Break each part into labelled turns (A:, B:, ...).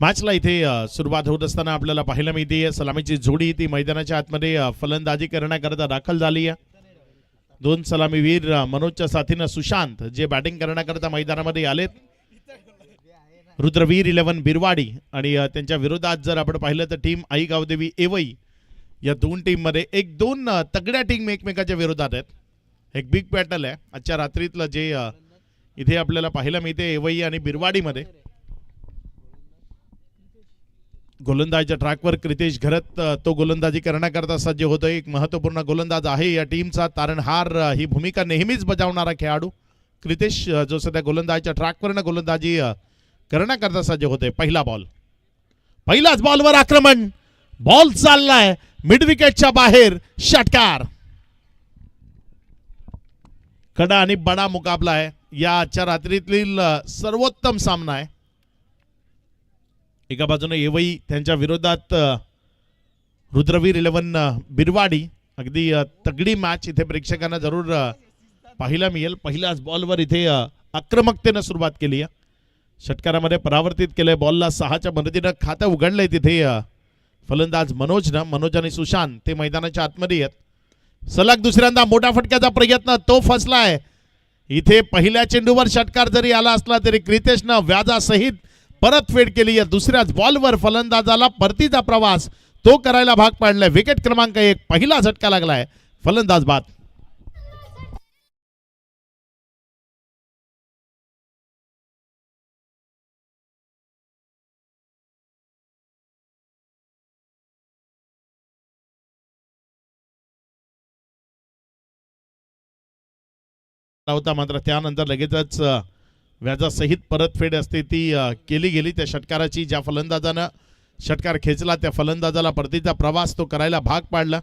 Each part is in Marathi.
A: मॅचला इथे सुरुवात होत असताना आपल्याला पाहायला मिळते सलामीची जोडी ती मैदानाच्या आतमध्ये फलंदाजी करण्याकरता दाखल झाली आहे. दोन सलामीवीर मनोजच्या साथीनं सुशांत जे बॅटिंग करण्याकरता मैदानामध्ये आलेत. रुद्रवीर 11 बिरवाडी आणि त्यांच्या विरोधात जर आपण पाहिलं तर टीम आई गावदेवी एवई. या दोन टीम मध्ये एक दोन तगड्या टीम एकमेकाच्या विरोधात आहेत. एक बिग बॅटल आहे आजच्या रात्रीतलं जे इथे आपल्याला पाहायला मिळते एवई आणि बिरवाडीमध्ये. गोलंदाजीच्या ट्रॅकवर क्रितेश घरत तो गोलंदाजी करण्याकरता सज्ज होतोय. एक महत्त्वपूर्ण गोलंदाज आहे या टीमचा. तारणहार ही भूमिका नेहमीच बजावणारा खेळाडू क्रितेश जो सध्या गोलंदाजीच्या ट्रॅकवरनं गोलंदाजी करण्याकरता सज्ज होतोय. पहिला बॉल, पहिल्याच बॉलवर आक्रमण. बॉल चाललाय मिड विकेटच्या बाहेर. षटकार. कडा आणि बडा मुकाबला आहे. या आजच्या रात्रीतील सर्वोत्तम सामना आहे. एका बाजूने येवई त्यांच्या विरोधात रुद्रवीर 11 बिरवाडी. अगदी तगडी मॅच इथे प्रेक्षकांना जरूर पाहायला मिळेल. पहिल्याच बॉलवर इथे आक्रमकतेनं सुरुवात केली आहे. षटकारामध्ये परावर्तित केलंय. बॉलला 6च्या मदतीनं खातं उघडलंय तिथे फलंदाज मनोज आणि सुशांत ते मैदानाच्या आतमध्ये आहेत. सलग दुसऱ्यांदा मोठा फटक्याचा प्रयत्न तो फसलाय. इथे पहिल्या चेंडूवर षटकार जरी आला असला तरी क्रितेशनं व्याजासहित परतफेड केली. या दुसऱ्याच बॉलवर फलंदाजाला परतीचा प्रवास तो करायला भाग पाडलाय. विकेट क्रमांक 1 पहिला झटका लागलाय. फलंदाज बाद. होता मात्र त्यानंतर लगेचच व्याजासहित परतफेड असते ती केली गेली त्या षटकाराची. ज्या फलंदाजानं षटकार खेचला त्या फलंदाजाला परतीचा प्रवास तो करायला भाग पाडला.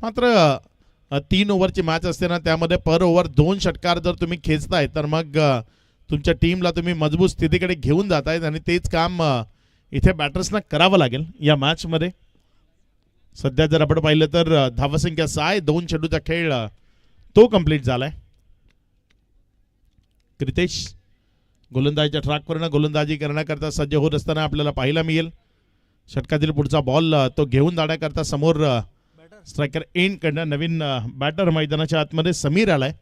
A: मात्र 3 ओव्हरची मॅच असते ना त्यामध्ये पर ओव्हर 2 षटकार जर तुम्ही खेचताय तर मग तुमच्या टीमला तुम्ही मजबूत स्थितीकडे घेऊन जातायत आणि तेच काम इथे बॅटर्सना करावं लागेल या मॅचमध्ये. सध्या जर आपण पाहिलं तर धावसंख्या 6 2 चेंडूचा खेळ तो कंप्लीट झालाय. क्रितेश गोलंदाजीच्या ट्रॅकवरनं गोलंदाजी करण्याकरता सज्ज होत असताना आपल्याला पाहायला मिळेल. षटकातील पुढचा बॉल तो घेऊन जाण्याकरता समोर स्ट्रायकर एंड कडनं नवीन बॅटर मैदानाच्या आतमध्ये समीर आलाय.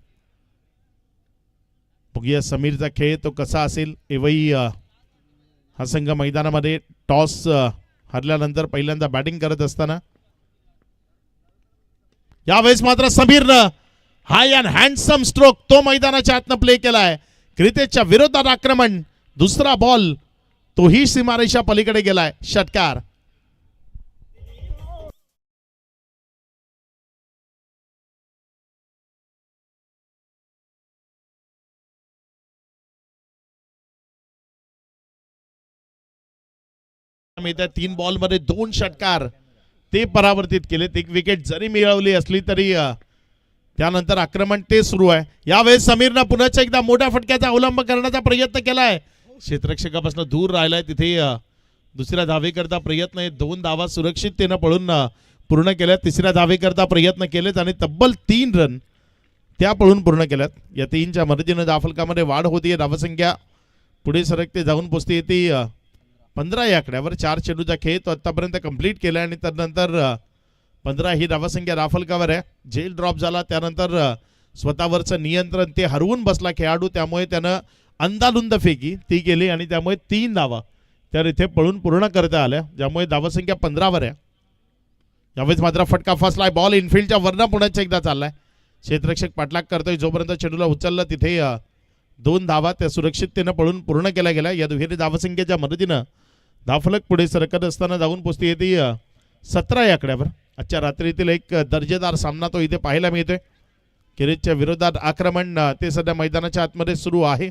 A: बघूया समीरचा खेळ तो कसा असेल. एवही हा संघ मैदानामध्ये टॉस हरल्यानंतर पहिल्यांदा बॅटिंग करत असताना यावेळेस मात्र समीरनं हाय अँड हँडसम स्ट्रोक तो मैदानाच्या आतनं प्ले केलाय. क्रितेशच्या विरोधात आक्रमण. दुसरा बॉल तोही सीमारेषा पलीकडे गेलाय. षटकार. त्या 3 बॉलमध्ये 2 षटकार ते परावर्तित केलेत. एक विकेट जरी मिळवली असली तरी त्यानंतर आक्रमण ते सुरू आहे. यावेळेस समीरनं पुन्हा एकदा मोठ्या फटक्याचा अवलंब करण्याचा प्रयत्न केलाय. क्षेत्ररक्षकापासून दूर राहिलाय. तिथे दुसऱ्या धावेकरता प्रयत्न आहे. 2 धावा सुरक्षिततेनं पळून पूर्ण केल्यात. तिसऱ्या धावेकरता प्रयत्न केलेत आणि तब्बल 3 रन त्या पळून पूर्ण केल्यात. या 3च्या मदतीनं धावफलकामध्ये वाढ होतीये. धावसंख्या पुढे सरकते जाऊन पोचते येते 15 या आकड्यावर. 4 चेंडूचा खेळ तो आतापर्यंत कंप्लीट केला आणि त्यानंतर 15 ही धावसंख्या धावफलकावर आहे. झेल ड्रॉप झाला त्यानंतर स्वतःवरचं नियंत्रण ते हरवून बसला खेळाडू. त्यामुळे त्यानं अंदाधुंद फेकी ती केली आणि त्यामुळे 3 धावा त्या इथे पळून पूर्ण करता आल्या. ज्यामुळे धावसंख्या 15वर आहे. यावेळेस मात्र फटका फसलाय. बॉल इनफिल्डच्या वरनं पुन्हा एकदा चाललाय. क्षेत्ररक्षक पाठलाग करतोय. जोपर्यंत चेंडूला उचललं तिथे 2 धावा त्या सुरक्षिततेनं पळून पूर्ण केल्या गेल्या. या दुहेरी धावसंख्येच्या मदतीनं धावफलक पुढे सरकत असताना जाऊन पोचते येते 17 या आकड्यावर. आजच्या रात्रीतील एक दर्जेदार सामना तो इथे पाहायला मिळतोय. किरीटच्या विरोधात आक्रमण ते सध्या मैदानाच्या आतमध्ये सुरू आहे.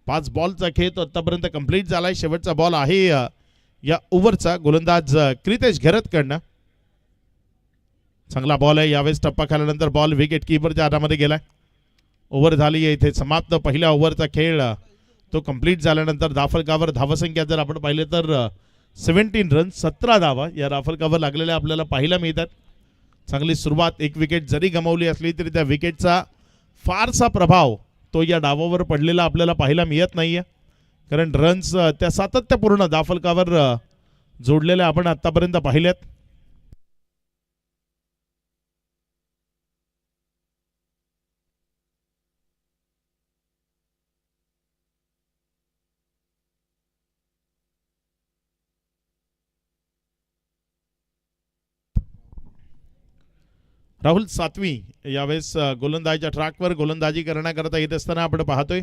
A: 5 बॉलचा खेळ तो आतापर्यंत कंप्लीट झालाय. शेवटचा बॉल आहे या ओव्हरचा गोलंदाज क्रितेश घरत कडनं. चांगला बॉल आहे. यावेळेस टप्पा खाल्यानंतर बॉल विकेट कीपरच्या हातामध्ये गेलाय. ओव्हर झाली आहे इथे समाप्त. पहिल्या ओव्हरचा खेळ तो कंप्लीट झाल्यानंतर धावफलकावर धावसंख्या जर आपण पाहिले तर 17 रन 17 धावा या धावफलकावर लागलेल्या आपल्याला पाहायला मिळतात. चांगली सुरुवात. एक विकेट जरी गमावली असली तरी त्या विकेटचा फारसा प्रभाव तो या डावावर पडलेला आपल्याला पाहायला मिळत नाहीये, कारण रन्स त्या सातत्यपूर्ण धाफलकावर जोडलेल्या आपण आतापर्यंत पाहिल्यात. राहुल सातवी यावेळेस गोलंदाजीच्या ट्रॅकवर गोलंदाजी करण्याकरता येत असताना आपण पाहतोय.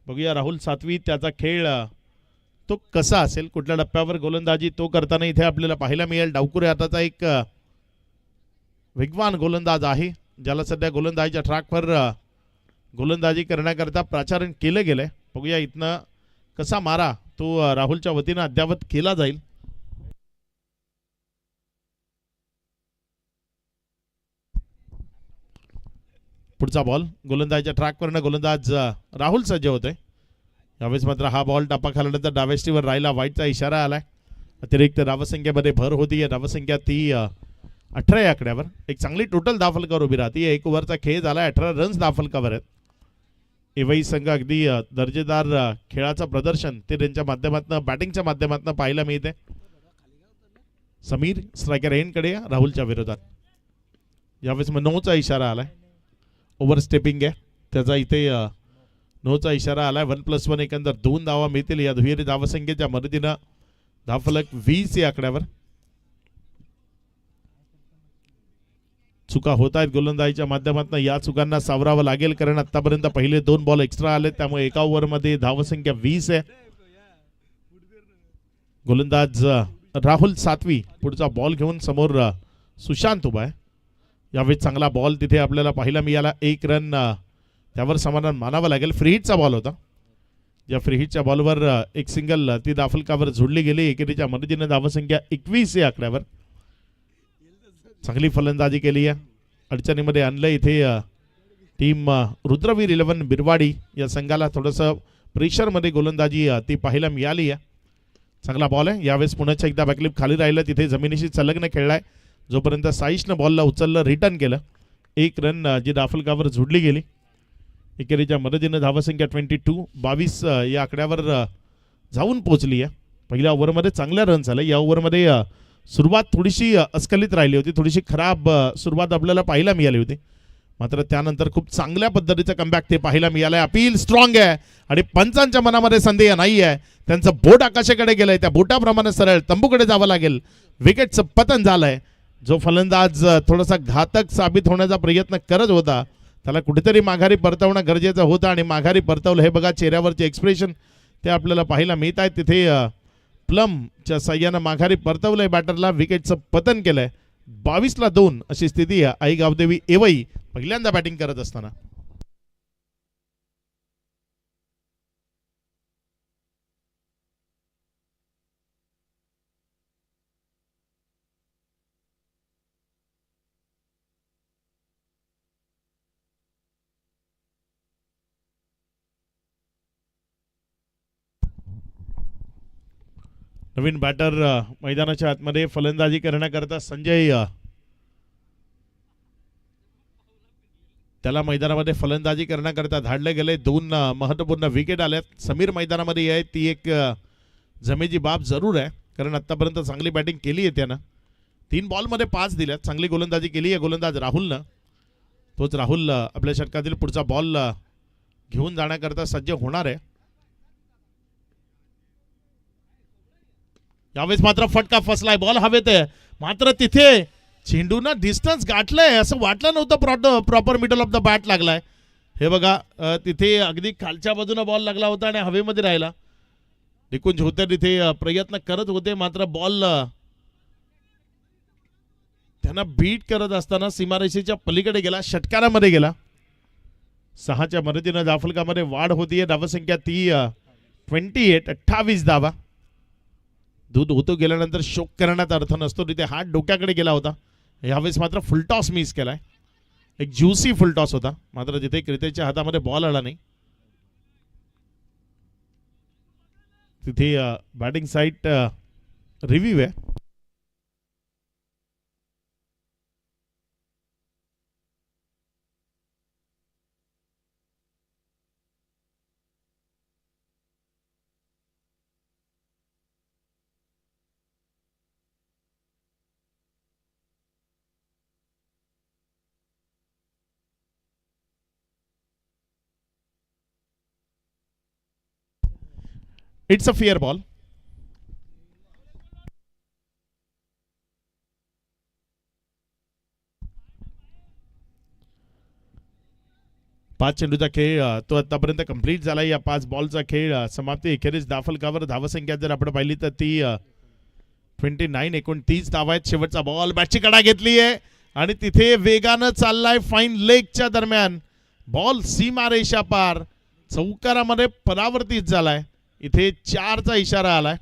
A: बघूया राहुल सातवी त्याचा खेळ तो कसा असेल, कुठल्या टप्प्यावर गोलंदाजी तो करताना इथे आपल्याला पाहायला मिळेल. डावकुरे हाताचा एक वेगवान गोलंदाज आहे, ज्याला सध्या गोलंदाजीच्या ट्रॅकवर गोलंदाजी करण्याकरता प्राचारण केलं गेलंय. बघूया इथनं कसा मारा तो राहुलच्या वतीनं अद्यावत केला जाईल. पुढचा बॉल गोलंदाजीच्या ट्रॅकवरनं गोलंदाज राहुल सज्ज होतोय. यावेळेस मात्र हा बॉल टप्पा खाल्यानंतर डावेस्टीवर राहिला, वाईटचा इशारा आलाय. अतिरिक्त धावसंख्येमध्ये भर होती. धावसंख्या ती 18 या आकड्यावर. एक चांगली टोटल धावफलकावर उभी राहते. एक ओव्हरचा खेळ झाला, 18 रन्स धावफलकावर आहेत. एवही संघ अगदी दर्जेदार खेळाचं प्रदर्शन ते त्यांच्या माध्यमातून बॅटिंगच्या माध्यमातून पाहायला मिळते. समीर स्ट्रायकर एंडकडे राहुलच्या विरोधात. यावेळेस मग नोचा इशारा आलाय, ओव्हर स्टेपिंग आहे त्याचा. इथे नोचा इशारा आलाय. 1+1 एकंदर 2 धावा मिळतील या दुहेरी धावसंख्येच्या मदतीनं. धावफलक 20 या आकड्यावर. चुका होत आहेत गोलंदाजीच्या माध्यमातून, या चुकांना सावरावं लागेल, कारण आतापर्यंत पहिले 2 बॉल एक्स्ट्रा आले, त्यामुळे एका ओव्हरमध्ये धावसंख्या 20 आहे. गोलंदाज राहुल सातवी पुढचा बॉल घेऊन समोर सुशांत उभा आहे. यावेळी चांगला बॉल तिथे आपल्याला पाहायला मिळाला. 1 रन त्यावर समाधान मानावं लागेल. फ्री हिटचा बॉल होता. या फ्री हिटच्या बॉलवर एक सिंगल ती धावफलकावर जोडली गेली. एकेरीच्या मदतीने धावसंख्या 21 या आकड्यावर. चांगली फलंदाजी केली आहे, अडचणीमध्ये आणलं इथे टीम रुद्रवीर 11 बिरवाडी या संघाला. थोडंसं प्रेशरमध्ये गोलंदाजी ती पाहायला मिळाली आहे. चांगला बॉल आहे. यावेळेस पुन्हा एकदा बॅकलिप खाली राहिलं, तिथे जमिनीशी संलग्न खेळलाय. जोपर्यंत साईशनं बॉलला उचललं, रिटर्न केलं. 1 रन जी धावफलकावर जोडली गेली. एकेरीच्या मदतीनं धावसंख्या 22 या आकड्यावर जाऊन पोहोचली आहे. पहिल्या ओव्हरमध्ये चांगल्या रन झाले. या ओव्हरमध्ये सुरुवात थोडीशी अस्खलित राहिली होती, थोडीशी खराब सुरुवात आपल्याला पाहायला मिळाली होती. मात्र त्यानंतर खूप चांगल्या पद्धतीचं कमबॅक ते पाहायला मिळालं आहे. अपील स्ट्रॉंग आहे आणि पंचांच्या मनामध्ये संदेह नाही आहे. त्यांचं बोट आकाशाकडे गेलंय, त्या बोटाप्रमाणे सरळ तंबूकडे जावं लागेल. विकेटचं पतन झालंय. जो फलंदाज थोडासा घातक साबित होण्याचा प्रयत्न करत होता, त्याला कुठेतरी माघारी परतवणं गरजेचं होतं आणि माघारी परतवलं. हे बघा चेहऱ्यावरचे एक्सप्रेशन ते आपल्याला पाहायला मिळत आहे. तिथे प्लमच्या साह्यानं माघारी परतवलंय बॅटरला, विकेटचं पतन केलंय. 22-2 अशी स्थिती आहे. आई गावदेवी एवई पहिल्यांदा बॅटिंग करत असताना. नवीन बॅटर मैदानाच्या आतमध्ये फलंदाजी करण्याकरता संजय, त्याला मैदानामध्ये फलंदाजी करण्याकरता धाडले गेले. 2 महत्त्वपूर्ण विकेट आल्यात. समीर मैदानामध्ये आहे, ती एक जमेची बाब जरूर आहे, कारण आतापर्यंत चांगली बॅटिंग केली आहे त्यानं. 3 बॉलमध्ये 5 दिल्यात. चांगली गोलंदाजी केली आहे गोलंदाज राहुलनं. तोच राहुल आपल्या षटकातील पुढचा बॉल घेऊन जाण्याकरता सज्ज होणार आहे. यावेळेस मात्र फटका फसलाय. बॉल हवेत आहे, मात्र तिथे चेंडूना डिस्टन्स गाठलंय असं वाटलं नव्हतं. Proper middle of the bat लागलाय. हे बघा तिथे अगदी खालच्या बाजूने बॉल लागला होता आणि हवेमध्ये राहिला. निकुंज होते तिथे प्रयत्न करत होते, मात्र बॉल त्यांना बीट करत असताना सीमारेषेच्या पलीकडे गेला, षटकारामध्ये गेला. 6च्या मदतीनं धावफलकामध्ये वाढ होतीये. धावसंख्या ती 28 धावा. दूध होतो गेल्यानंतर शोक करण्यात अर्थ नसतो. तिथे हात डोक्याकडे गेला होता. यावेळेस मात्र फुलटॉस मिस केलाय. एक ज्युसी फुलटॉस होता, मात्र तिथे क्रिकेटच्या हातामध्ये बॉल आला नाही. तिथे बॅटिंग साईट रिव्ह्यू आहे. It's a fair ball. पाच चेंडूचा खेळ तो आतापर्यंत कंप्लीट झाला. या 5 बॉलचा खेळ समाप्ती एखेरीस धावफलकावर धावसंख्या जर आपण पाहिली तर ती 29 29 धावा आहेत. शेवटचा बॉल बॅटची कडा घेतली आहे आणि तिथे वेगानं चाललाय फाईन लेगच्या दरम्यान. बॉल सीमा रेषा पार चौकारामध्ये परावर्तित झालाय. इथे 4चा इशारा आलाय.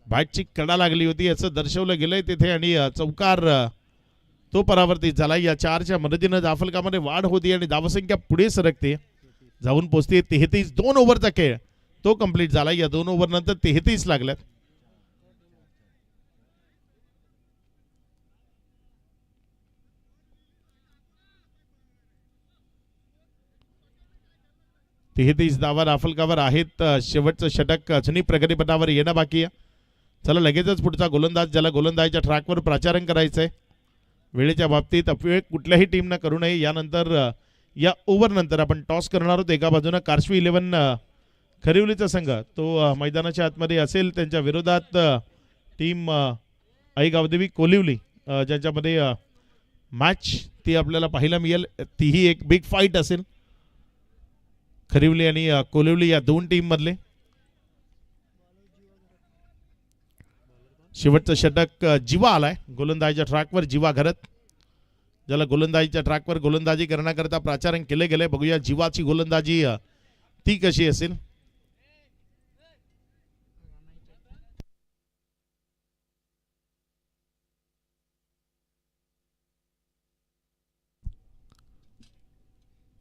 A: बॅटची कडा लागली होती असं दर्शवलं गेलंय तिथे आणि चौकार तो परावर्तित झाला. या 4च्या मदतीनं धावफलकामध्ये वाढ होती आणि धावसंख्या पुढे सरकते जाऊन पोहोचते 33. 2 ओव्हरचा खेळ तो कंप्लीट झाला. या 2 ओव्हर नंतर 33 लागल्यात. तेहतीस धावा राफलकावर आहेत. शेवटचं षटक अजूनही प्रगतीपथावर येणं बाकी आहे. चला लगेचच पुढचा गोलंदाज ज्याला गोलंदाजीच्या ट्रॅकवर प्रचारण करायचंय. वेळेच्या बाबतीत अपव्यय कुठल्याही टीमनं करू नये. यानंतर या ओव्हर नंतर आपण टॉस करणार आहोत. एका बाजूनं कार्शवी 11 खरिवलीचा संघ तो मैदानाच्या आतमध्ये असेल. त्यांच्या विरोधात टीम आई गावदेवी कोलिवली ज्यांच्यामध्ये मॅच ती आपल्याला पाहायला मिळेल. तीही एक बिग फाईट असेल. खरिवली आणि कोलिवली या 2 टीम मधले. शेवटचं षटक जीवा आलाय गोलंदाजीच्या ट्रॅकवर. जीवा घरत ज्याला गोलंदाजीच्या ट्रॅकवर गोलंदाजी करण्याकरता प्राचारण केले गेले. बघूया जीवाची गोलंदाजी ती कशी असेल.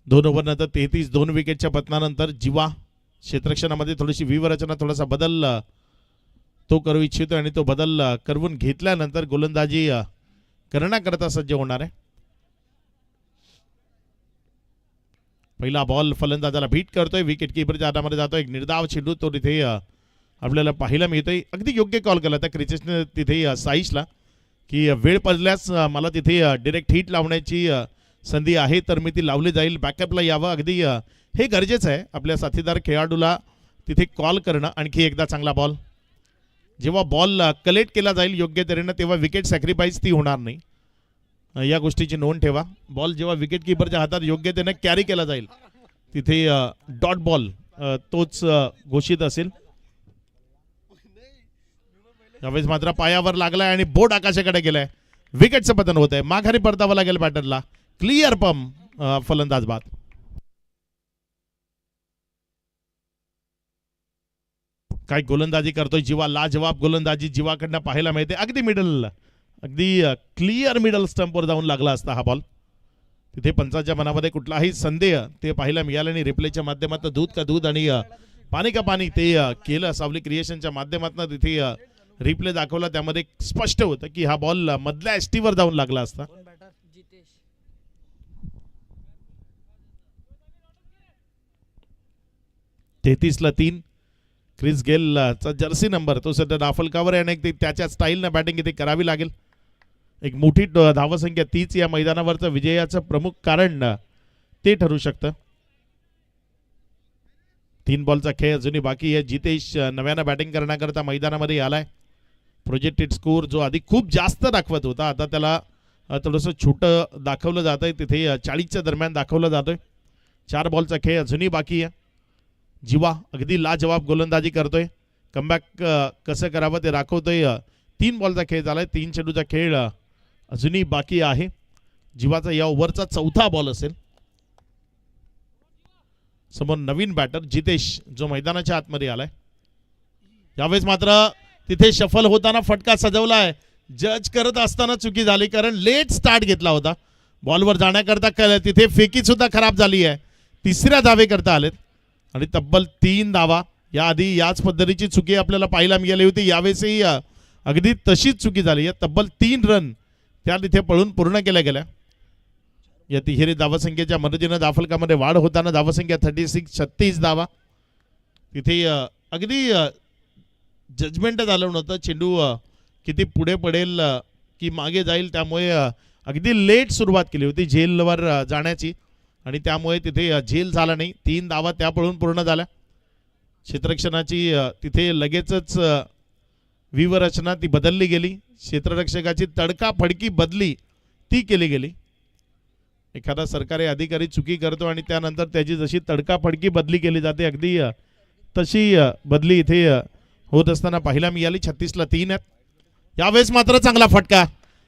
A: दोन ओव्हर नंतर 33. 2 विकेटच्या पतनानंतर जीवा क्षेत्ररक्षणामध्ये थोडीशी व्यूहरचना थोडासा बदल तो करू इच्छितो आणि तो बदल करून घेतल्यानंतर गोलंदाजी करण्याकरता सज्ज होणार आहे. पहिला बॉल फलंदाजाला बीट करतोय. विकेट किपरच्या हातामध्ये जातोय. एक निर्धाव चेंडू तो तिथे आपल्याला पाहायला मिळतोय. अगदी योग्य कॉल केला त्या क्रिचेसने तिथे साईशला की वेळ पडल्यास मला तिथे डायरेक्ट हिट लावण्याची संधी आहे तर मी ती लावली जाईल. बॅकअपला यावं अगदी हे गरजेचं आहे. आपल्या साथीदार खेळाडूला तिथे कॉल करणं. आणखी एकदा चांगला बॉल. जेव्हा बॉल कलेक्ट केला जाईल योग्य तऱ्हेनं तेव्हा विकेट सॅक्रिफाईस ती होणार नाही. या गोष्टीची नोंद ठेवा. बॉल जेव्हा विकेट किपरच्या हातात योग्य त्यानं कॅरी केला जाईल तिथे डॉट बॉल तोच घोषित असेल. यावेळेस मात्र पायावर लागलाय आणि बोट आकाशाकडे गेलाय. विकेटचं पतन होत आहे. माघारी परतावं लागेल बॅटरला. क्लिअर पम फलंदाज बाद. काय गोलंदाजी करतोय जीवा. लाजवाब गोलंदाजी जीवाकडनं पाहायला मिळते. अगदी मिडल अगदी क्लिअर मिडल स्टंपवर जाऊन लागला असता हा बॉल. तिथे पंचाच्या मनामध्ये कुठलाही संदेह ते पाहायला मिळालं आणि रिप्लेच्या माध्यमातून दूध का दूध आणि पाणी का पाणी ते केलं. सावली क्रिएशनच्या माध्यमातून तिथे रिप्ले दाखवला. त्यामध्ये स्पष्ट होतं की हा बॉल मधल्या एसटीवर जाऊन लागला असता. 33ला 3. क्रिस गेलचा जर्सी नंबर तो सध्या दाफलकावर आहे आणि त्याच्या स्टाईलनं बॅटिंग इथे करावी लागेल. एक मोठी धावसंख्या तीच या मैदानावरचं विजयाचं प्रमुख कारण ते ठरू शकतं. 3 बॉलचा खेळ अजूनही बाकी आहे. जितेश नव्यानं बॅटिंग करण्याकरता मैदानामध्ये आलाय. प्रोजेक्टेड स्कोर जो आधी खूप जास्त दाखवत होता आता त्याला थोडंसं छोटं दाखवलं जात आहे. तिथे 40च्या दरम्यान दाखवलं जातोय. 4 बॉलचा खेळ अजूनही बाकी आहे. जीवा अगदी लाजवाब गोलंदाजी करतोय. कमबॅक कसं करावं ते दाखवतोय. 3 बॉलचा खेळ झालाय. 3 चेंडूचा खेळ अजूनही बाकी आहे. जीवाचा या ओव्हरचा 4था बॉल असेल. समोर नवीन बॅटर जितेश जो मैदानाच्या आतमध्ये आलाय. यावेळेस मात्र तिथे शफल होताना फटका सजवलाय. जज करत असताना चुकी झाली कारण लेट स्टार्ट घेतला होता. बॉलवर जाण्याकरता तिथे फेकी सुद्धा खराब झाली आहे. 3ऱ्या धावे करता आलेत आणि तब्बल 3 धावा. याआधी याच पद्धतीची चुकी आपल्याला पाहायला मिळाली होती. यावेळेसही अगदी तशीच चुकी झाली आहे. तब्बल 3 रन त्या तिथे पळून पूर्ण केल्या गेल्या. या तिहेरी धावसंख्येच्या मदतीनं धावफलकामध्ये वाढ होताना धावसंख्या 36 धावा. तिथे अगदी जजमेंट झालं नव्हतं. चेंडू किती पुढे पडेल की मागे जाईल त्यामुळे अगदी लेट सुरुवात केली होती झेलवर जाण्याची आणि त्यामुळे तिथे झेल झाला नाही. 3 धावा त्या पळून पूर्ण झाल्या. क्षेत्ररक्षणाची तिथे लगेचच व्यूहरचना ती बदलली गेली. क्षेत्ररक्षकाची तडकाफडकी बदली ती केली गेली. एखादा सरकारी अधिकारी चुकी करतो आणि त्यानंतर त्याची जशी तडकाफडकी बदली केली जाते अगदी तशी बदली इथे होत असताना पाहायला मिळाली. 36ला 3 आहेत. यावेळेस मात्र चांगला फटका.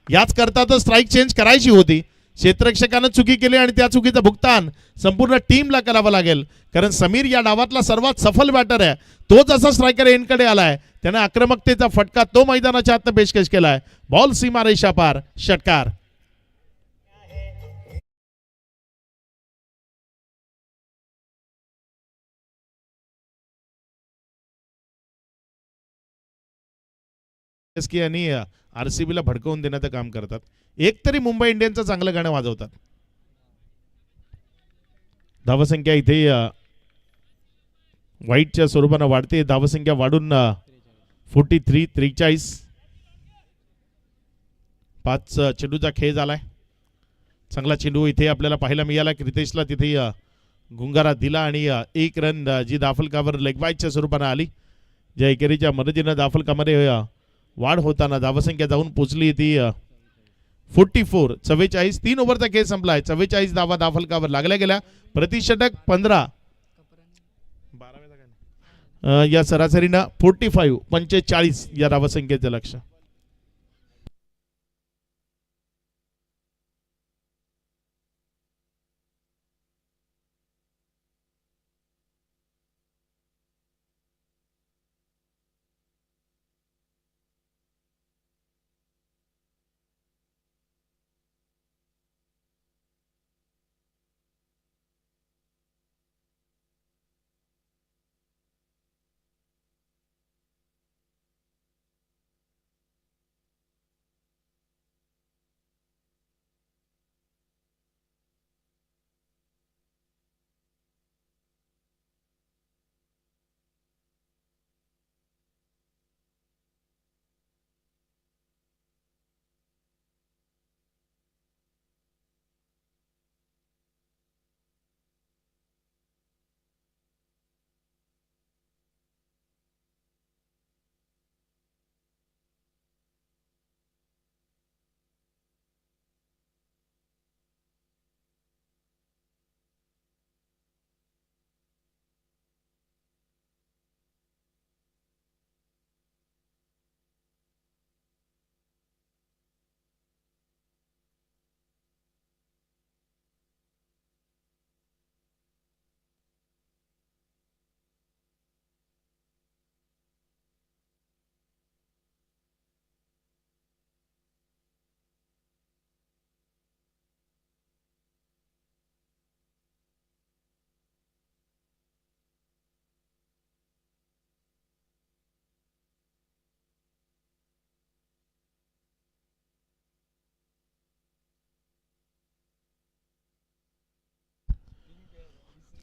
A: याच करता तर स्ट्राईक चेंज करायची होती. क्षेत्ररक्षकानं चुकी केली आणि त्या चुकीचं भुगतान संपूर्ण टीमला करावं लागेल, कारण समीर या डावातला सर्वात सफल बॅटर आहे. तो जसा स्ट्रायकर एंडकडे आलाय त्याने आक्रमकतेचा फटका तो मैदानाच्या आतनं पेशकश केलाय. बॉल सीमा रेषा पार, षटकार. आणि आरसीबीला भडकवून देण्याचं काम करतात. एक तरी मुंबई इंडियन्सचं चांगलं गाणं वाजवतात. धावसंख्या इथे वाईटच्या स्वरूपानं वाढते. धावसंख्या वाढून 43. 5 चेंडूचा खेळ झालाय. चांगला चेंडू इथे आपल्याला पाहायला मिळाला. क्रितेशला तिथे गुंगारा दिला आणि 1 रन जी दाफलकावर लेगबाईच्या स्वरूपानं आली. ज्या एकेरीच्या मदतीनं दाफलकामध्ये वाढ होताना धावसंख्या जाऊन पोचली ती 44. 44. 3 ओव्हरचा खेळ संपलाय. 44 धावा दाफलकावर लागल्या गेल्या. प्रतिषटक 15. या सरासरीनं 45 या धावसंख्येचं लक्ष.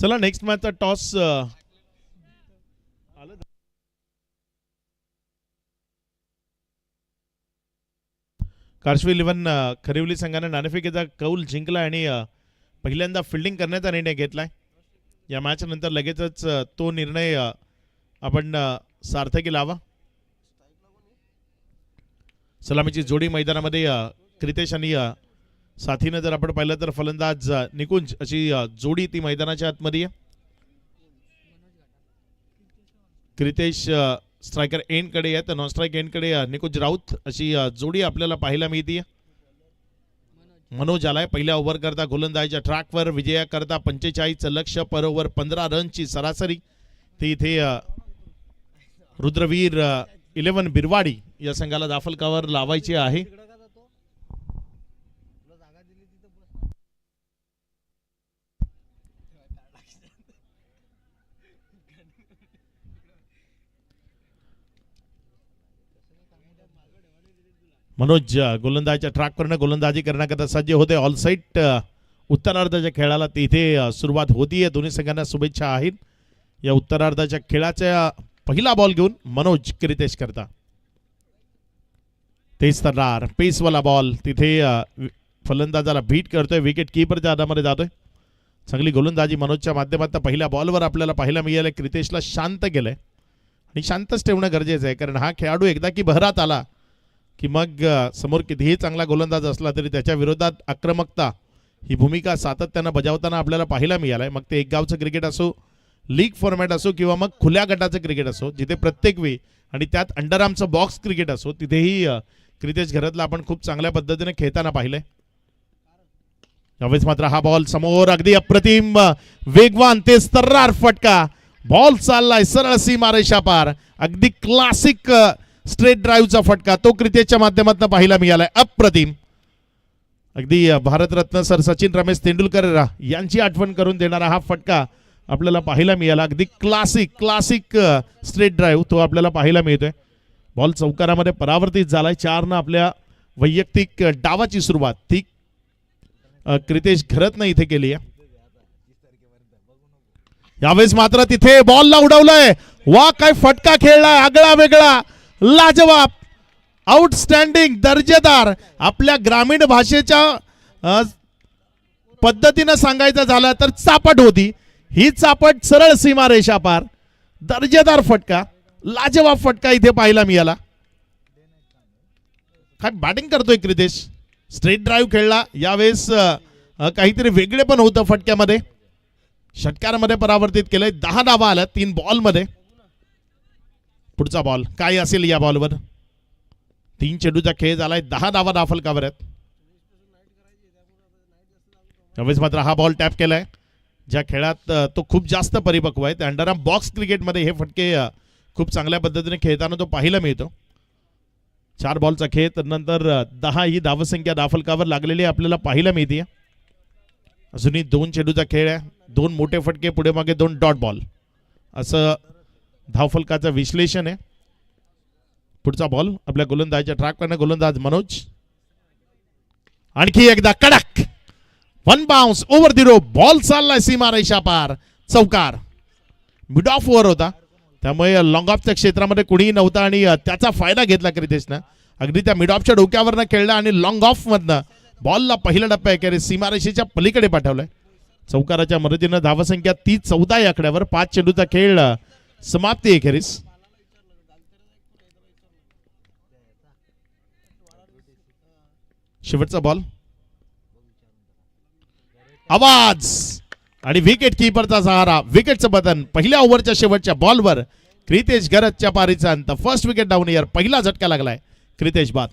A: चला नेक्स्ट मॅचचा टॉस कार्शवी 11 खरिवली संघाने नाणेफेकीचा कौल जिंकला आणि पहिल्यांदा फिल्डिंग करण्याचा निर्णय घेतलाय. या मॅच नंतर लगेचच तो निर्णय आपण सार्थकी लावा. सलामीची जोडी मैदानामध्ये क्रितेश आणि साथीनं जर आपण पाहिलं तर फलंदाज निकुंज अशी जोडी ती मैदानाच्या आतमध्ये. क्रितेश स्ट्रायकर एंडकडे आहे तर नॉन स्ट्राईक एंडकडे निकुंज राऊत अशी जोडी आपल्याला पाहायला मिळते. मनोज आलाय पहिल्या ओव्हर करता गोलंदाजीच्या ट्रॅकवर. विजया करता 45 लक्ष पर ओव्हर 15 रनची सरासरी. ते इथे रुद्रवीर 11 बिरवाडी या संघाला दाफलकावर लावायची आहे. मनोज गोलंदाजीच्या ट्रॅकवरनं गोलंदाजी करण्याकरता सज्ज होते. ऑल साईड उत्तरार्धाच्या खेळाला तिथे सुरुवात होतीये. दोन्ही संघांना शुभेच्छा आहेत. या उत्तरार्धाच्या खेळाचा पहिला बॉल घेऊन मनोज क्रितेश करता. तेच तर पेसवाला बॉल तिथे फलंदाजाला बीट करतोय. विकेट कीपरच्या हातामध्ये जातोय. चांगली गोलंदाजी मनोजच्या माध्यमातून पहिल्या बॉलवर आपल्याला पाहायला मिळालं. क्रितेशला शांत केलंय आणि शांतच ठेवणं गरजेचं आहे, कारण हा खेळाडू एकदा की बहरात आला की मग समोर कितीही चांगला गोलंदाज असला तरी त्याच्या विरोधात आक्रमकता ही भूमिका सातत्यानं बजावताना आपल्याला पाहायला मिळालंय. मग ते एक गावचं क्रिकेट असो, लीग फॉर्मॅट असो किंवा मग खुल्या गटाचं क्रिकेट असो, जिथे प्रत्येक वेळी आणि त्यात अंडरआर्मचं बॉक्स क्रिकेट असो, तिथेही क्रितेश घरातला आपण खूप चांगल्या पद्धतीने खेळताना पाहिलंय. यावेळेस मात्र हा बॉल समोर अगदी अप्रतिम वेगवान ते सर्रार फटका. बॉल चाललाय सरळ सीमारेषा पार. अगदी क्लासिक स्ट्रेट ड्राईव्हचा फटका तो क्रिकेटच्या माध्यमातून पाहायला मिळालाय. अप्रतिम. अगदी भारतरत्न सर सचिन रमेश तेंडुलकर यांची आठवण करून देणारा हा फटका आपल्याला पाहायला मिळाला. अगदी क्लासिक स्ट्रेट ड्राईव्ह तो आपल्याला पाहायला मिळतोय. बॉल चौकारामध्ये परावर्तित झालाय. 4 आपल्या वैयक्तिक डावाची सुरुवात ती क्रितेश घरतनं इथे केली आहे. यावेळेस मात्र तिथे बॉलला उडवलंय. वा काय फटका खेळलाय, आगळा वेगळा, लाजवाब, आउटस्टँडिंग, दर्जेदार. आपल्या ग्रामीण भाषेच्या पद्धतीनं सांगायचं झालं तर चापट होती ही. चापट सरळ सीमारेषा पार. दर्जेदार फटका, लाजवाब फटका इथे पाहायला मिळाला. काय बॅटिंग करतोय क्रितेश. स्ट्रेट ड्राईव्ह खेळला. यावेळेस काहीतरी वेगळे पण होतं फटक्यामध्ये. षटकारामध्ये परावर्तित केलंय. 10 धावा आल्या 3 बॉलमध्ये. पुढचा बॉल काय असेल या बॉलवर. 3 चेंडूचा खेळ झालाय. 10 धावा दाफलकावर आहेत. यावेळेस मात्र हा बॉल टॅप केलाय. ज्या खेळात तो खूप जास्त परिपक्व आहे त्या अंडरआर्म बॉक्स क्रिकेटमध्ये हे फटके खूप चांगल्या पद्धतीने खेळताना तो पाहायला मिळतो. 4 बॉलचा खेळ तर नंतर 10 ही धावसंख्या दाफलकावर लागलेली आपल्याला पाहायला मिळते. अजूनही 2 चेंडूचा खेळ आहे. 2 मोठे फटके पुढे मागे 2 डॉट बॉल असं धावफलकाचं विश्लेषण आहे. पुढचा बॉल आपल्या गोलंदाजाच्या ट्रॅकवरनं गोलंदाज मनोज. आणखी एकदा कडक 1 bounce over the rope. Ball चाललाय सीमारेषा पार. चौकार. मिड ऑफ ओव्हर होता त्यामुळे लॉंग ऑफच्या क्षेत्रामध्ये कुणीही नव्हता आणि त्याचा फायदा घेतला क्रितेशनं. अगदी त्या मिड ऑफच्या डोक्यावरनं खेळला आणि लॉंग ऑफ मधनं बॉलला पहिला टप्पा एकेरी सीमारेषेच्या पलीकडे पाठवलाय. चौकाराच्या मदतीनं धावसंख्या 14 या आकड्यावर. 5 चेंडूचा खेळ समाप्ती एखेरीस. शेवटचा बॉल. आवाज आणि विकेट कीपरचा सहारा. विकेटचं बटन. पहिल्या ओव्हरच्या शेवटच्या बॉलवर क्रितेश घरतच्या पारीचा अंत. First wicket down year. पहिला झटका लागलाय क्रितेश बाद.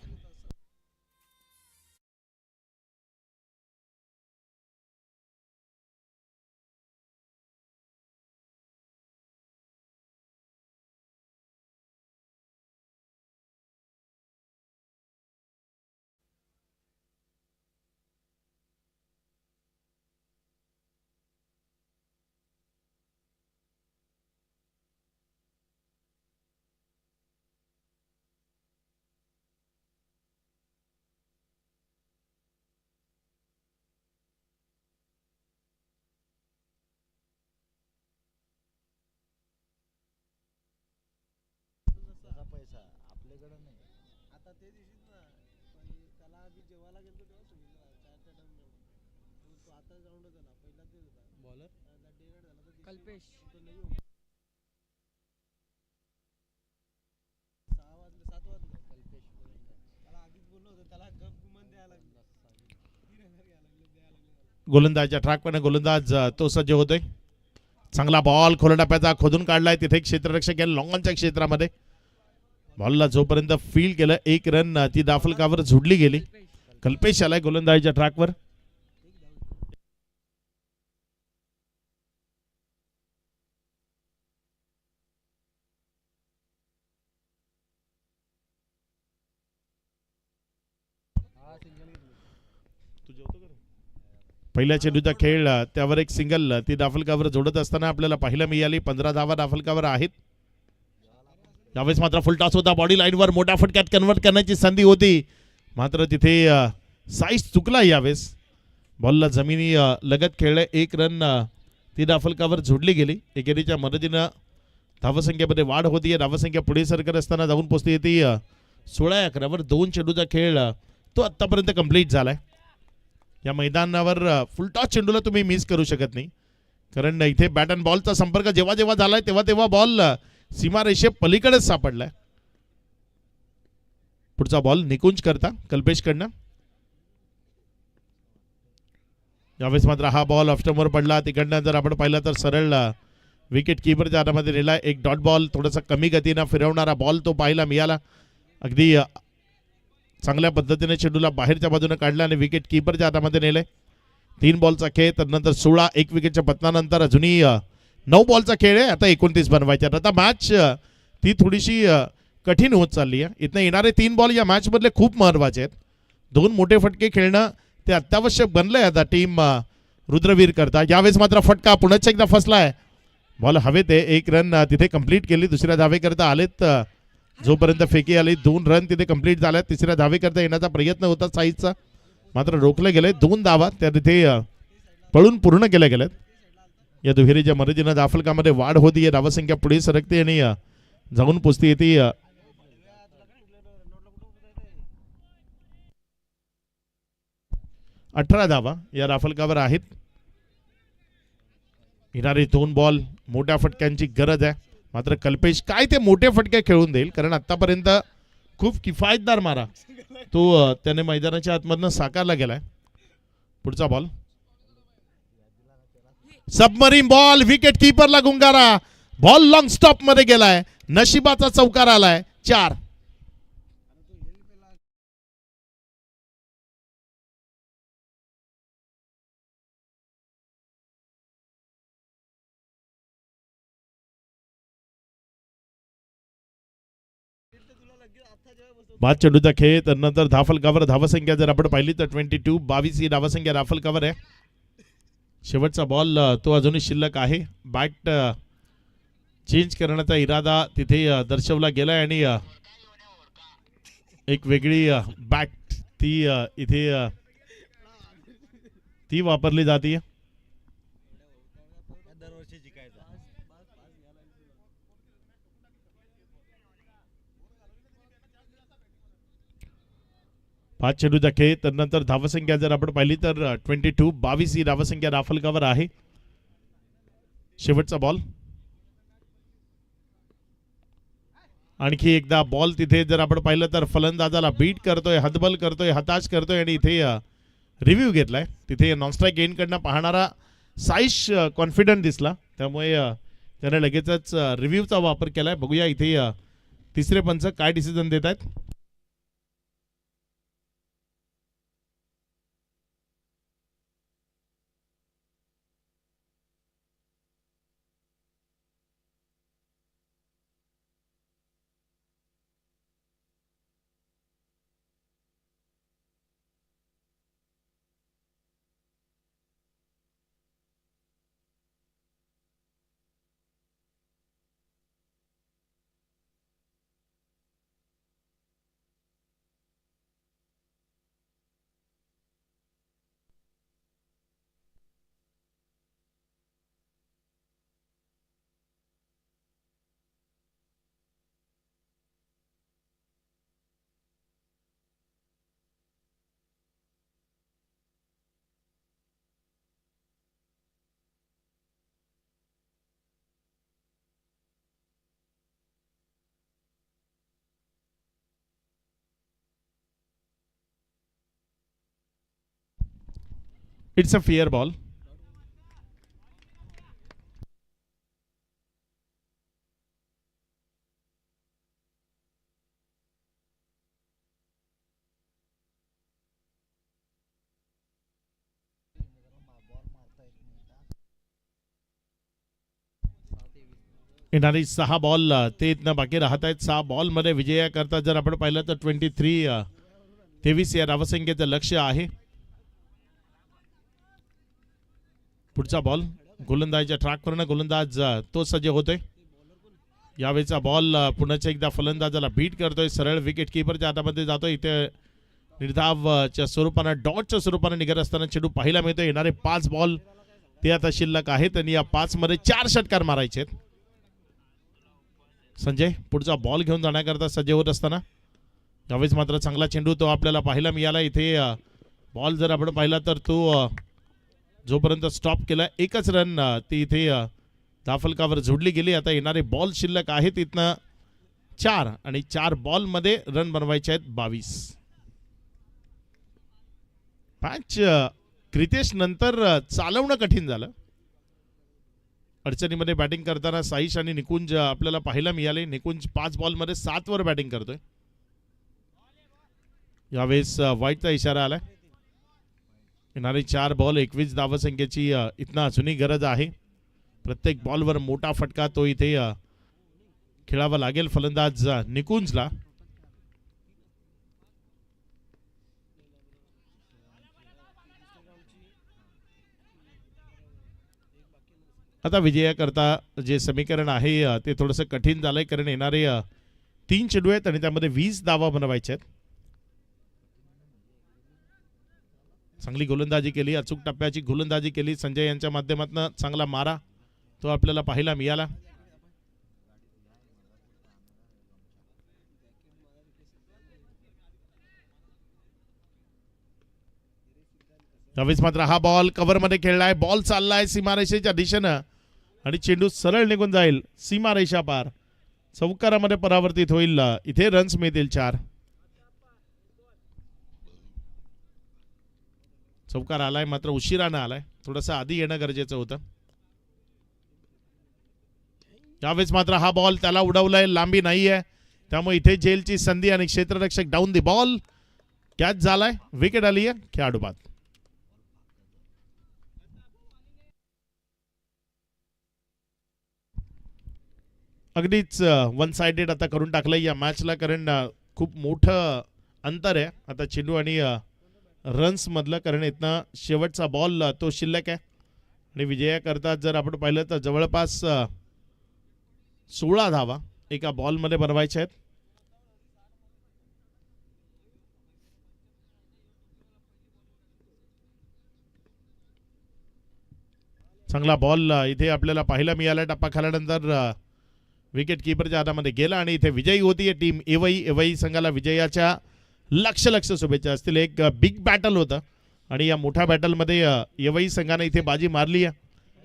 A: गोलंदाजच्या ट्रॅकवरनं गोलंदाज तो सज्ज होतोय. चांगला बॉल खोल टप्प्याचा खोदून काढलाय. तिथे क्षेत्ररक्षक लॉंगॉनच्या क्षेत्रामध्ये बॉलला जोपर्यंत फील्ड केलं 1 रन ती दाफलकावर झुडली गेली. कल्पेश आलाय गोलंदाजीच्या ट्रॅकवर. पहिल्या चेंडूचा खेळ त्यावर एक सिंगल ती दाफलकावर जोडत असताना आपल्याला पाहायला मिळाली. 15 धावा दाफलकावर आहेत. यावेळेस मात्र फुल टॉस होता. बॉडी लाईनवर मोठ्या फटक्यात कन्वर्ट करण्याची संधी होती मात्र तिथे साईज चुकला. यावेळेस बॉलला जमिनी लगत खेळले. 1 रन ती दाफलकावर जोडली गेली. एकेरीच्या मदतीनं धावसंख्येमध्ये वाढ होती. धावसंख्या पुढे सरकत असताना जाऊन पोहोचते ती 16-11 वर. 2 चेंडूचा खेळ तो आतापर्यंत कंप्लीट झालाय. या मैदानावर फुलटॉस चेंडूला तुम्ही मिस करू शकत नाही, कारण इथे बॅट अँड बॉलचा संपर्क जेव्हा जेव्हा झालाय तेव्हा तेव्हा बॉल सीमारेषे पलीकडेच सापडलाय. पुढचा बॉल निकुंज करता कल्पेशकडनं. यावेळेस मात्र हा बॉल ऑफस्टंपवर पडला. तिकडनं जर आपण पाहिलं तर सरळ विकेट कीपरच्या हातामध्ये नेला. एक डॉट बॉल थोडासा कमी गतीनं फिरवणारा बॉल तो पाहायला मिळाला. अगदी चांगल्या पद्धतीने चेंडूला बाहेरच्या बाजूने काढला आणि विकेट कीपरच्या हातामध्ये नेले. 3 बॉलचा खेळ, तर नंतर 16 1 विकेटच्या पतनानंतर अजूनही 9 बॉलचा खेळ आहे. आता 29 बनवायचे. आता मॅच ती थोडीशी कठीण होत चालली आहे. इथनं येणारे 3 बॉल या मॅच मधले खूप महत्वाचे आहेत. 2 मोठे फटके खेळणं ते अत्यावश्यक बनलंय आता टीम रुद्रवीर करता. यावेळेस मात्र फटका पुन्हा एकदा फसलाय. बॉल हवेत आहे. 1 रन तिथे कंप्लीट केली. दुसऱ्या धावेकरता आलेत. जोपर्यंत फेकी आली 2 रन तिथे कंप्लीट झाल्यात. तिसऱ्या धावेकरता येण्याचा प्रयत्न होता साईजचा, मात्र रोखले गेले. 2 धावा त्या तिथे पळून पूर्ण केल्या गेल्यात. या दुहेरीच्या मदतीनं धाफलकामध्ये वाढ होतीये. धावसंख्या पुढे सरकते आणि जाऊन पोचती येते 18 धावा या राफलकावर आहेत. येणारे 2 बॉल मोठ्या फटक्यांची गरज आहे. मात्र कल्पेश काय ते मोठे फटके खेळून देईल, कारण आतापर्यंत खूप किफायतदार मारा तो त्याने मैदानाच्या आतमधनं साकारला गेलाय. पुढचा बॉल सबमरीन बॉल, विकेट कीपरला गुंगारा. बॉल लॉंग स्टॉप मध्ये गेलाय. नशिबाचा चौकार आलाय. 4. बाद चेंडूचा खेळ, तर नंतर धाफलकावर धावसंख्या जर आपण पाहिली तर 22 22 ही धावसंख्या राफलकावर आहे. शेवटचा बॉल तो अजूनही शिल्लक आहे. बॅट चेंज करण्याचा इरादा तिथे दर्शवला गेलाय आणि एक वेगळी बॅट ती इथे ती वापरली जाते. पाच चेंडूचा खेळ, तर नंतर धावसंख्या जर आपण पाहिली तर 22 22 ही धावसंख्या राफलकावर आहे. शेवटचा बॉल, आणखी एकदा बॉल तिथे जर आपण पाहिलं तर फलंदाजाला बीट करतोय, हतबल करतोय, हताश करतोय आणि इथे रिव्ह्यू घेतलाय. तिथे नॉनस्ट्राईक गेन कडनं पाहणारा साईश कॉन्फिडंट दिसला, त्यामुळे त्याने लगेचच रिव्ह्यूचा वापर केलाय. बघूया इथे तिसरे पंच काय डिसिजन देत आहेत. It's a fair ball. येणारी 6 बॉल ते इथनं बाकी राहत आहेत. 6 बॉल मध्ये विजयाकरता जर आपण पाहिलं तर 23 या धावसंख्येचं लक्ष आहे. पुढचा बॉल गोलंदाजीच्या ट्रॅकवरनं गोलंदाज तो सज्ज होतोय. यावेळेचा बॉल पुन्हा एकदा फलंदाजाला बीट करतोय, सरळ विकेट कीपरच्या हातामध्ये जातोय. इथे निर्धावच्या स्वरूपानं डॉटच्या स्वरूपानं निघत असताना चेंडू पाहायला मिळतोय. येणारे 5 बॉल ते आता शिल्लक आहेत आणि या 5 मध्ये 4 षटकार मारायचे आहेत. संजय पुढचा बॉल घेऊन जाण्याकरता सज्ज होत असताना यावेळेस मात्र चांगला चेंडू तो आपल्याला पाहायला मिळाला. इथे बॉल जर आपण पाहिला तर तो जोपर्यंत स्टॉप केला एकच रन ती इथे धाफलकावर जोडली गेली. आता येणारे बॉल शिल्लक आहेत इथनं 4 आणि 4 बॉल मध्ये रन बनवायचे आहेत 22. मॅच क्रितेश नंतर चालवणं कठीण झालं. अडचणीमध्ये बॅटिंग करताना साईश आणि निकुंज आपल्याला पाहायला मिळाले. निकुंज 5 बॉल मध्ये 7 वर बॅटिंग करतोय. यावेळेस वाईटचा इशारा आलाय. येणारे 4 बॉल 21 धावसंख्येची इथनं अजूनही गरज आहे. प्रत्येक बॉलवर मोठा फटका तो इथे खेळावा लागेल फलंदाज निकुंजला. आता विजयाकरता जे समीकरण आहे ते थोडंसं कठीण झालंय कारण येणारे 3 चेंडू आहेत आणि त्यामध्ये 20 धावा बनवायच्या आहेत. चांगली गोलंदाजी केली, अचूक टप्प्याची गोलंदाजी केली संजय यांच्या माध्यमातून. चांगला मारा तो आपल्याला पाहायला मिळाला. यावेळेस मात्र हा बॉल कव्हर मध्ये खेळलाय. बॉल चाललाय सीमारेषेच्या दिशेनं आणि चेंडू सरळ निघून जाईल सीमारेषा पार. चौकारामध्ये परावर्तित होईल. इथे रन्स मिळतील 4. चौकार आलाय मात्र उशिरानं आलाय. थोडंसं आधी येणं गरजेचं होतं. यावेळेस मात्र हा बॉल त्याला उडवलाय. लांबी नाहीये त्यामुळे इथे जेलची संधी आणि क्षेत्ररक्षक डाऊन दी बॉल. कॅच झालाय. विकेट आली आहे खेळाडू बाद. अगदीच वन साइडेड आता करून टाकलंय या मॅचला कारण खूप मोठं अंतर आहे आता चेंडू आणि रन्स मधलं. कारण इथनं शेवटचा बॉल तो शिल्लक आहे आणि विजयाकरता जर आपण पाहिलं तर जवळपास 16 धावा एका बॉलमध्ये बनवायच्या आहेत. चांगला बॉल इथे आपल्याला पाहायला मिळाला. टप्पा खाल्यानंतर विकेट कीपरच्या हातामध्ये गेला आणि इथे विजयी होती टीम एवई. एवई संघाला विजयाच्या लक्ष शुभेच्छा असतील. एक बिग बॅटल होतं आणि या मोठ्या बॅटलमध्ये एवई संघाने इथे बाजी मारली आहे.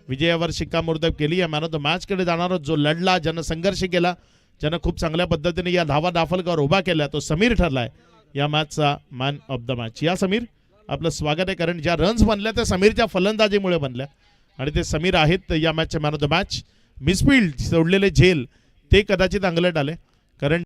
A: विजयावर शिक्कामोर्तब केली आहे. मॅन ऑफ द मॅच कडे जाणारा जो लढला, ज्यानं संघर्ष केला, ज्यानं खूप चांगल्या पद्धतीने या धावा दाफलकावर उभा केला तो समीर ठरलाय या मॅचचा मॅन ऑफ द मॅच. या समीर आपलं स्वागत आहे कारण ज्या रन्स बनल्या त्या समीरच्या फलंदाजीमुळे बनल्या आणि ते समीर आहेत या मॅचचे man of the match. Misfield सोडलेले झेल ते कदाचित अंगलट आले कारण